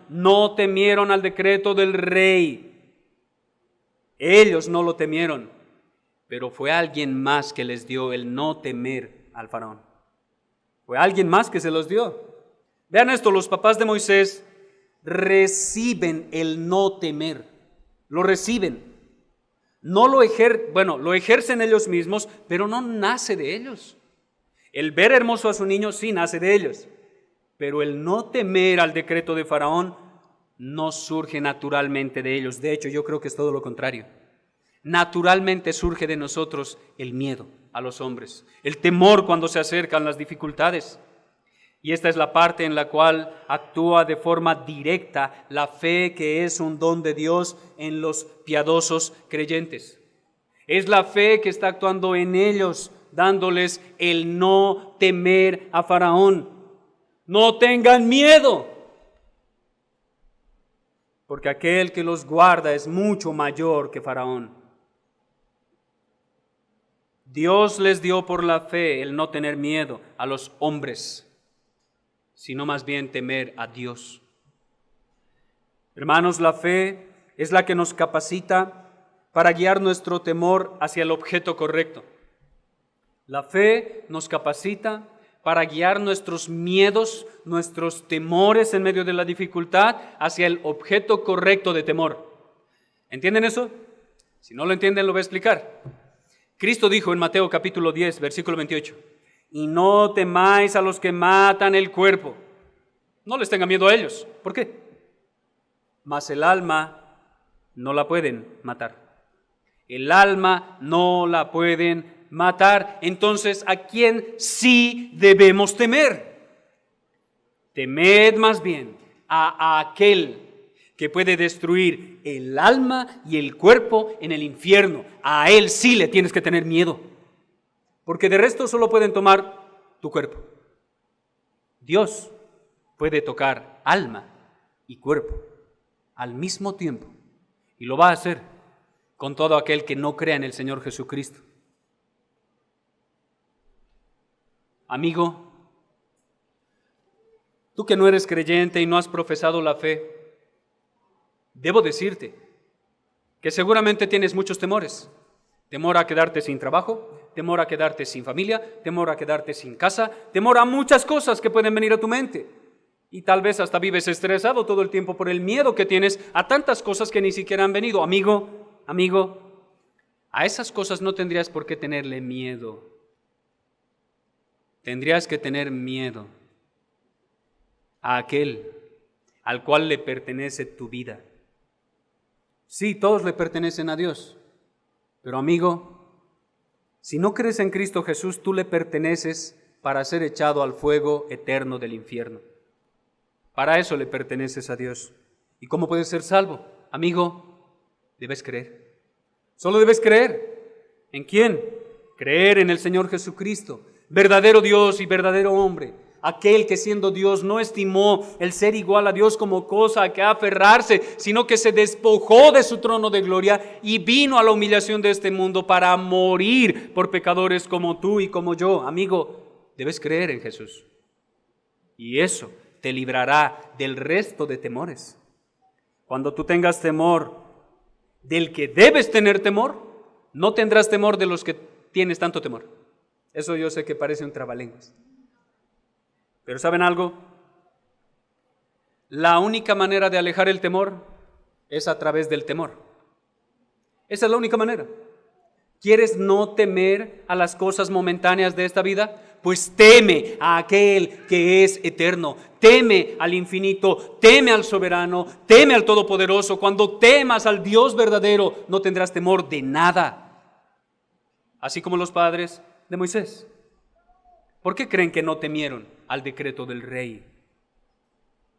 No temieron al decreto del rey. Ellos no lo temieron, pero fue alguien más que les dio el no temer al faraón. Fue alguien más que se los dio. Vean esto, los papás de Moisés reciben el no temer, lo reciben. No lo ejercen ellos mismos, pero no nace de ellos. El ver hermoso a su niño sí nace de ellos, pero el no temer al decreto de Faraón no surge naturalmente de ellos. De hecho, yo creo que es todo lo contrario. Naturalmente surge de nosotros el miedo a los hombres, el temor cuando se acercan las dificultades. Y esta es la parte en la cual actúa de forma directa la fe, que es un don de Dios en los piadosos creyentes. Es la fe que está actuando en ellos, dándoles el no temer a Faraón. No tengan miedo, porque aquel que los guarda es mucho mayor que Faraón. Dios les dio por la fe el no tener miedo a los hombres, sino más bien temer a Dios. Hermanos, la fe es la que nos capacita para guiar nuestro temor hacia el objeto correcto. La fe nos capacita para guiar nuestros miedos, nuestros temores en medio de la dificultad hacia el objeto correcto de temor. ¿Entienden eso? Si no lo entienden, lo voy a explicar. Cristo dijo en Mateo capítulo 10, versículo 28, y no temáis a los que matan el cuerpo. No les tenga miedo a ellos. ¿Por qué? Mas el alma no la pueden matar. El alma no la pueden matar. Entonces, ¿a quién sí debemos temer? Temed más bien a aquel que puede destruir el alma y el cuerpo en el infierno. A él sí le tienes que tener miedo, porque de resto solo pueden tomar tu cuerpo. Dios puede tocar alma y cuerpo al mismo tiempo, y lo va a hacer con todo aquel que no crea en el Señor Jesucristo. Amigo, tú que no eres creyente y no has profesado la fe, debo decirte que seguramente tienes muchos temores. Temor a quedarte sin trabajo, temor a quedarte sin familia, temor a quedarte sin casa, temor a muchas cosas que pueden venir a tu mente. Y tal vez hasta vives estresado todo el tiempo por el miedo que tienes a tantas cosas que ni siquiera han venido. Amigo, a esas cosas no tendrías por qué tenerle miedo. Tendrías que tener miedo a aquel al cual le pertenece tu vida. Sí, todos le pertenecen a Dios, pero amigo, si no crees en Cristo Jesús, tú le perteneces para ser echado al fuego eterno del infierno. Para eso le perteneces a Dios. ¿Y cómo puedes ser salvo? Amigo, debes creer. Solo debes creer. ¿En quién? Creer en el Señor Jesucristo, verdadero Dios y verdadero hombre. Aquel que siendo Dios no estimó el ser igual a Dios como cosa a que aferrarse, sino que se despojó de su trono de gloria y vino a la humillación de este mundo para morir por pecadores como tú y como yo. Amigo, debes creer en Jesús. Y eso te librará del resto de temores. Cuando tú tengas temor del que debes tener temor, no tendrás temor de los que tienes tanto temor. Eso yo sé que parece un trabalenguas. Pero ¿saben algo? La única manera de alejar el temor es a través del temor. Esa es la única manera. ¿Quieres no temer a las cosas momentáneas de esta vida? Pues teme a aquel que es eterno, teme al infinito, teme al soberano, teme al todopoderoso. Cuando temas al Dios verdadero, no tendrás temor de nada. Así como los padres de Moisés. ¿Por qué creen que no temieron al decreto del rey?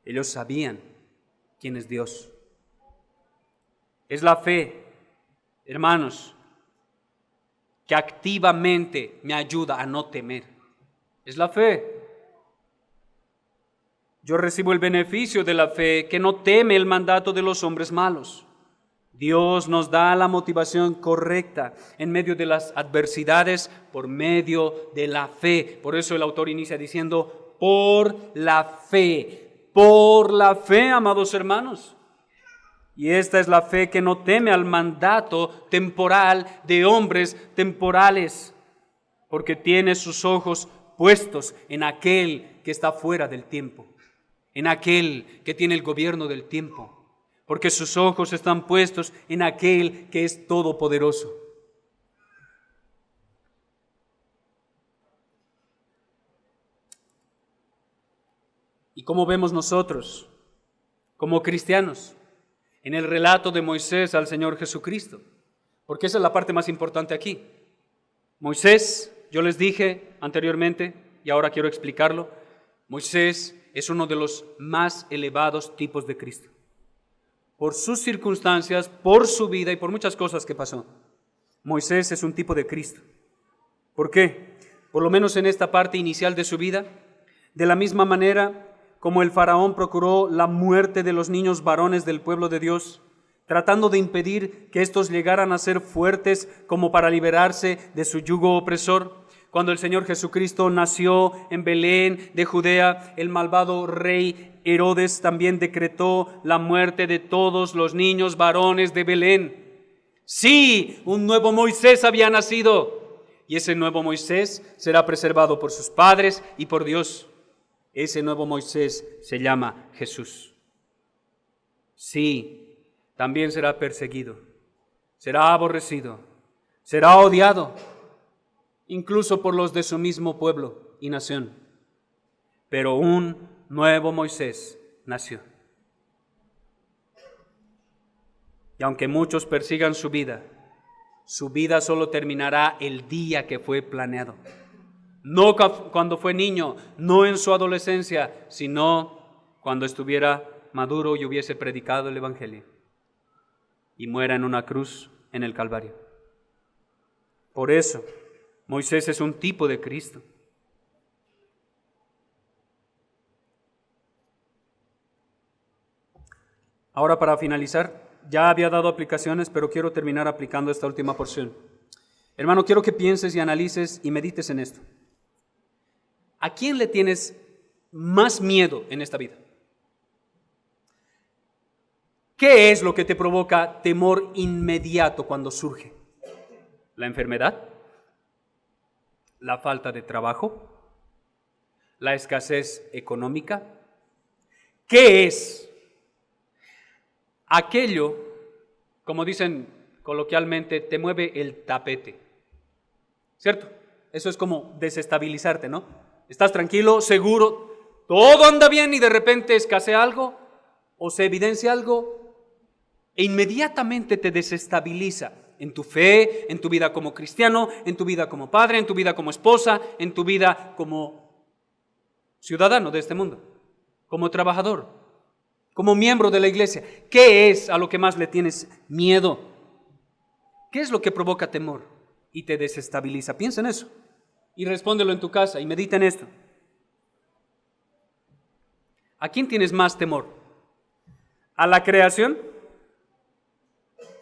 Ellos sabían quién es Dios. Es la fe, hermanos, que activamente me ayuda a no temer. Es la fe. Yo recibo el beneficio de la fe que no teme el mandato de los hombres malos. Dios nos da la motivación correcta en medio de las adversidades por medio de la fe. Por eso el autor inicia diciendo, por la fe, amados hermanos. Y esta es la fe que no teme al mandato temporal de hombres temporales, porque tiene sus ojos puestos en aquel que está fuera del tiempo, en aquel que tiene el gobierno del tiempo, porque sus ojos están puestos en aquel que es todopoderoso. ¿Y cómo vemos nosotros, como cristianos, en el relato de Moisés al Señor Jesucristo? Porque esa es la parte más importante aquí. Moisés, yo les dije anteriormente, y ahora quiero explicarlo, Moisés es uno de los más elevados tipos de Cristo. Por sus circunstancias, por su vida y por muchas cosas que pasó. Moisés es un tipo de Cristo. ¿Por qué? Por lo menos en esta parte inicial de su vida, de la misma manera como el faraón procuró la muerte de los niños varones del pueblo de Dios, tratando de impedir que estos llegaran a ser fuertes como para liberarse de su yugo opresor. Cuando el Señor Jesucristo nació en Belén de Judea, el malvado rey Herodes también decretó la muerte de todos los niños varones de Belén. Sí, un nuevo Moisés había nacido, y ese nuevo Moisés será preservado por sus padres y por Dios. Ese nuevo Moisés se llama Jesús. Sí, también será perseguido, será aborrecido, será odiado, incluso por los de su mismo pueblo y nación. Pero un nuevo Moisés nació. Y aunque muchos persigan su vida solo terminará el día que fue planeado. No cuando fue niño, no en su adolescencia, sino cuando estuviera maduro y hubiese predicado el Evangelio y muera en una cruz en el Calvario. Por eso, Moisés es un tipo de Cristo. Ahora, para finalizar, ya había dado aplicaciones, pero quiero terminar aplicando esta última porción. Hermano, quiero que pienses y analices y medites en esto. ¿A quién le tienes más miedo en esta vida? ¿Qué es lo que te provoca temor inmediato cuando surge? ¿La enfermedad? ¿La falta de trabajo? ¿La escasez económica? ¿Qué es aquello, como dicen coloquialmente, te mueve el tapete? ¿Cierto? Eso es como desestabilizarte, ¿no? Estás tranquilo, seguro, todo anda bien y de repente escasea algo o se evidencia algo e inmediatamente te desestabiliza en tu fe, en tu vida como cristiano, en tu vida como padre, en tu vida como esposa, en tu vida como ciudadano de este mundo, como trabajador, como miembro de la iglesia. ¿Qué es a lo que más le tienes miedo? ¿Qué es lo que provoca temor y te desestabiliza? Piensa en eso. Y respóndelo en tu casa y medita en esto. ¿A quién tienes más temor? ¿A la creación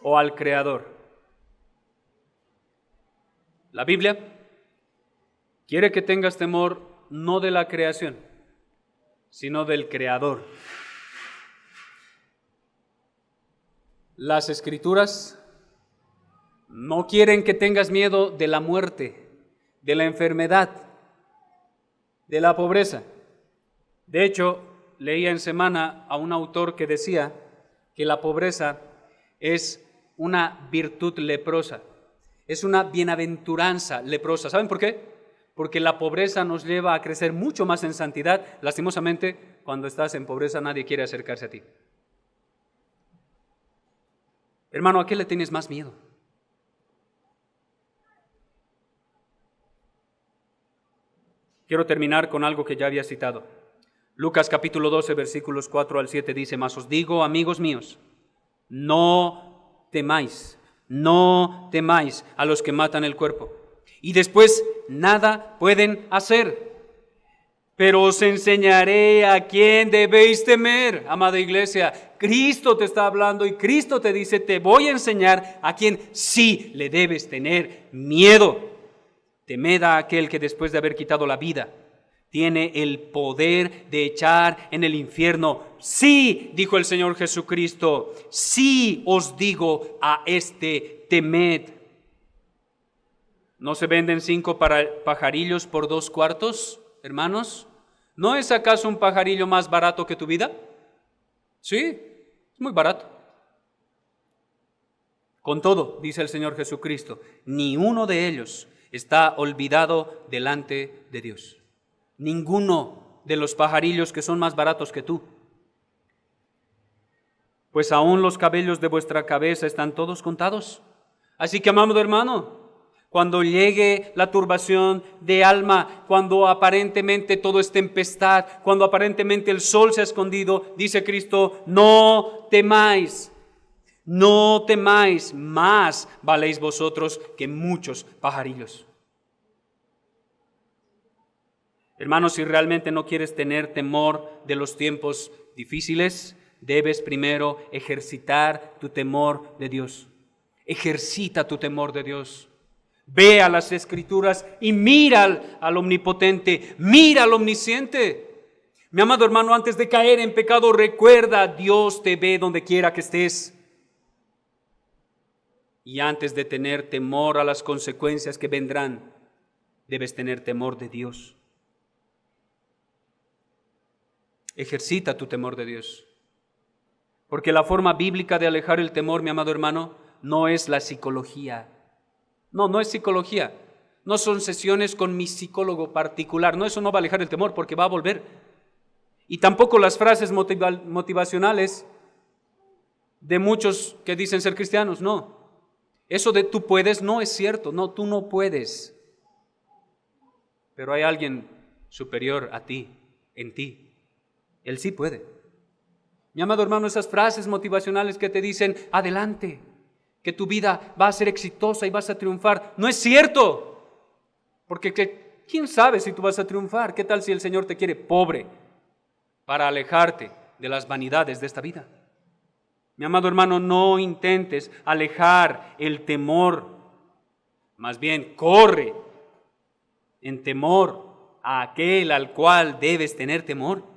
o al Creador? La Biblia quiere que tengas temor no de la creación, sino del Creador. Las Escrituras no quieren que tengas miedo de la muerte, de la enfermedad, de la pobreza. De hecho, leía en semana a un autor que decía que la pobreza es una virtud leprosa, es una bienaventuranza leprosa. ¿Saben por qué? Porque la pobreza nos lleva a crecer mucho más en santidad. Lastimosamente, cuando estás en pobreza nadie quiere acercarse a ti. Hermano, ¿a qué le tienes más miedo? Quiero terminar con algo que ya había citado. Lucas capítulo 12, versículos 4 al 7 dice: Mas os digo, amigos míos, no temáis a los que matan el cuerpo, y después nada pueden hacer. Pero os enseñaré a quién debéis temer, amada iglesia. Cristo te está hablando y Cristo te dice: te voy a enseñar a quién sí le debes tener miedo. Temed a aquel que después de haber quitado la vida, tiene el poder de echar en el infierno. Sí, dijo el Señor Jesucristo, sí os digo a este, temed. ¿No se venden 5 pajarillos por 2 cuartos, hermanos? ¿No es acaso un pajarillo más barato que tu vida? Sí, es muy barato. Con todo, dice el Señor Jesucristo, ni uno de ellos está olvidado delante de Dios. Ninguno de los pajarillos que son más baratos que tú. Pues aún los cabellos de vuestra cabeza están todos contados. Así que, amado hermano, cuando llegue la turbación de alma, cuando aparentemente todo es tempestad, cuando aparentemente el sol se ha escondido, dice Cristo, no temáis, más valéis vosotros que muchos pajarillos. Hermanos, si realmente no quieres tener temor de los tiempos difíciles, debes primero ejercitar tu temor de Dios. Ejercita tu temor de Dios. Ve a las Escrituras y mira al Omnipotente, mira al Omnisciente. Mi amado hermano, antes de caer en pecado, recuerda, Dios te ve donde quiera que estés. Y antes de tener temor a las consecuencias que vendrán, debes tener temor de Dios. Ejercita tu temor de Dios. Porque la forma bíblica de alejar el temor, mi amado hermano, no es la psicología. No es psicología. No son sesiones con mi psicólogo particular. No, eso no va a alejar el temor porque va a volver. Y tampoco las frases motivacionales de muchos que dicen ser cristianos. No. Eso de tú puedes no es cierto. No, tú no puedes. Pero hay alguien superior a ti, en ti. Él sí puede. Mi amado hermano, esas frases motivacionales que te dicen, adelante, que tu vida va a ser exitosa y vas a triunfar, no es cierto. Porque ¿quién sabe si tú vas a triunfar? ¿Qué tal si el Señor te quiere pobre para alejarte de las vanidades de esta vida? Mi amado hermano, no intentes alejar el temor. Más bien, corre en temor a aquel al cual debes tener temor.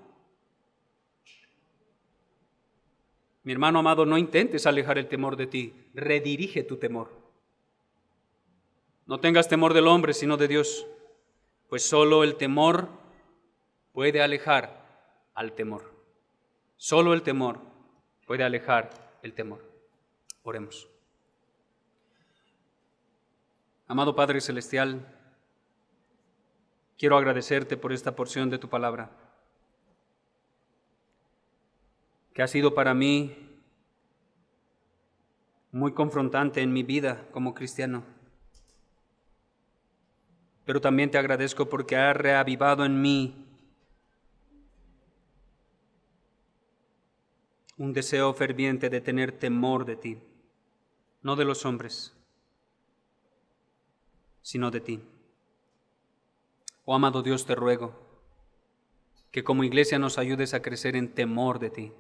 Mi hermano amado, no intentes alejar el temor de ti, redirige tu temor. No tengas temor del hombre, sino de Dios, pues solo el temor puede alejar al temor. Solo el temor puede alejar el temor. Oremos. Amado Padre Celestial, quiero agradecerte por esta porción de tu palabra, que ha sido para mí muy confrontante en mi vida como cristiano. Pero también te agradezco porque has reavivado en mí un deseo ferviente de tener temor de ti, no de los hombres, sino de ti. Oh amado Dios, te ruego que como iglesia nos ayudes a crecer en temor de ti,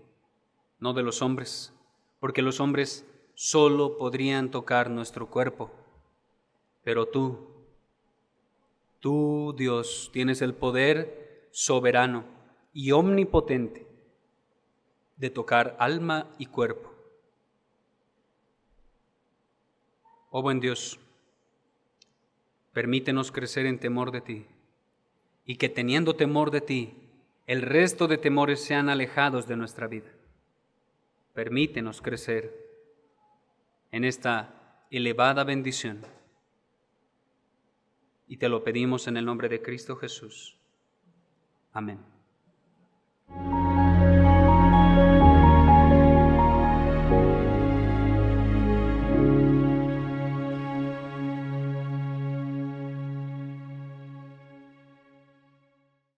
no de los hombres, porque los hombres solo podrían tocar nuestro cuerpo, pero tú, Dios, tienes el poder soberano y omnipotente de tocar alma y cuerpo. Oh buen Dios, permítenos crecer en temor de ti, y que teniendo temor de ti, el resto de temores sean alejados de nuestra vida. Permítenos crecer en esta elevada bendición. Y te lo pedimos en el nombre de Cristo Jesús. Amén.